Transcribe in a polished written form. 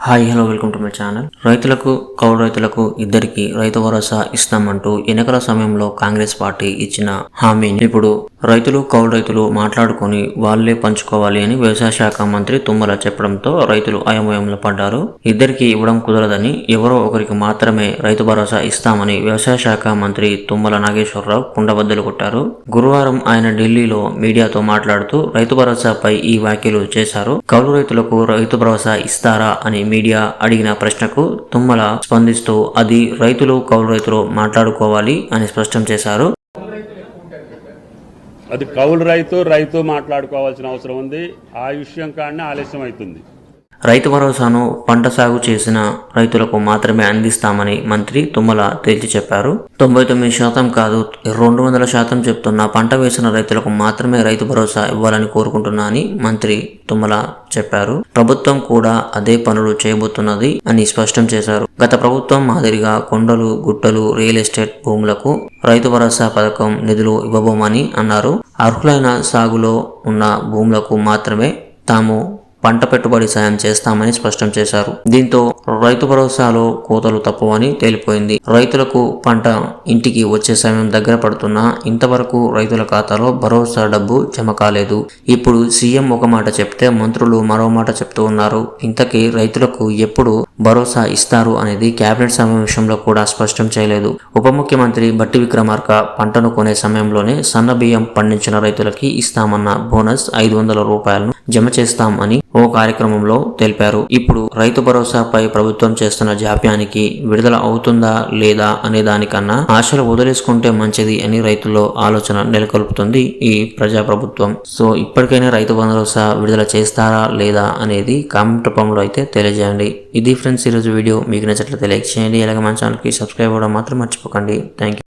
Hi hello welcome to my channel. రైతులకు కౌలు రైతులకు ఇద్దరికి రైతు భరోసా ఇస్తామంటూ ఎన్నికల సమయంలో కాంగ్రెస్ పార్టీ ఇచ్చిన హామీని ఇప్పుడు రైతులు కౌలు రైతులు మాట్లాడుకొని వాళ్లే పంచుకోవాలి అని వ్యవసాయ శాఖ మంత్రి తుమ్మల చెప్పడంతో రైతులు అయోమయంలో పడ్డారు. ఇద్దరికి ఇవ్వడం కుదరదని, ఎవరో ఒకరికి మాత్రమే రైతు భరోసా ఇస్తామని వ్యవసాయ శాఖ మంత్రి తుమ్మల నాగేశ్వరరావు కుండబద్దలు కొట్టారు. గురువారం ఆయన ఢిల్లీలో మీడియాతో మాట్లాడుతూ రైతు భరోసాపై ఈ వ్యాఖ్యలు చేశారు. కౌలు రైతులకు రైతు భరోసా ఇస్తారా అని మీడియా అడిగిన ప్రశ్నకు తుమ్మల స్పందిస్తూ అది రైతులు కౌలు రైతులు మాట్లాడుకోవాలి అని స్పష్టం చేశారు. అది కౌలు రైతు మాట్లాడుకోవాల్సిన అవసరం ఉంది. ఆ విషయం కానీ ఆలస్యం అవుతుంది. రైతు భరోసాను పంట సాగు చేసిన రైతులకు మాత్రమే అందిస్తామని మంత్రి తుమ్మల తేల్చి చెప్పారు. 99% కాదు 200% చెప్తున్నా పంట వేసిన రైతులకు మాత్రమే రైతు భరోసా ఇవ్వాలని కోరుకుంటున్నా అని మంత్రి తుమ్మల చెప్పారు. ప్రభుత్వం కూడా అదే పనులు చేయబోతున్నది అని స్పష్టం చేశారు. గత ప్రభుత్వం మాదిరిగా కొండలు గుట్టలు రియల్ ఎస్టేట్ భూములకు రైతు భరోసా పథకం నిధులు ఇవ్వబోమని అన్నారు. అర్హులైన సాగులో ఉన్న భూములకు మాత్రమే తాము పంట పెట్టుబడి సాయం చేస్తామని స్పష్టం చేశారు. దీంతో రైతు భరోసాలో కోతలు తప్పవని తేలిపోయింది. రైతులకు పంట ఇంటికి వచ్చే సమయం దగ్గర పడుతున్నా ఇంతవరకు రైతుల ఖాతాలో భరోసా డబ్బు జమ కాలేదు. ఇప్పుడు సీఎం ఒక మాట చెప్తే మంత్రులు మరో మాట చెప్తూ ఉన్నారు. ఇంతకీ రైతులకు ఎప్పుడు భరోసా ఇస్తారు అనేది కేబినెట్ సమావేశంలో కూడా స్పష్టం చేయలేదు. ఉప ముఖ్యమంత్రి బట్టి విక్రమార్క పంటను కొనే సమయంలోనే సన్న బియ్యం పండించిన రైతులకి ఇస్తామన్న బోనస్ 500 రూపాయలను జమ చేస్తాం అని ఓ కార్యక్రమంలో తెలిపారు. ఇప్పుడు రైతు భరోసాపై ప్రభుత్వం చేస్తున్న జాప్యానికి విడుదల అవుతుందా లేదా అనే దానికన్నా ఆశలు వదిలేసుకుంటే మంచిది అని రైతుల్లో ఆలోచన నెలకొల్పుతుంది ఈ ప్రజాప్రభుత్వం. సో ఇప్పటికైనా రైతు భరోసా విడుదల చేస్తారా లేదా అనేది కామెంట్ రూపంలో అయితే తెలియజేయండి. ఇది ఫ్రెండ్స్ ఈరోజు వీడియో. మీకు నచ్చినట్లయితే లైక్ చేయండి. అలాగే మన ఛానల్కి సబ్స్క్రైబ్ అవ్వడం మాత్రం మర్చిపోకండి. Thank you.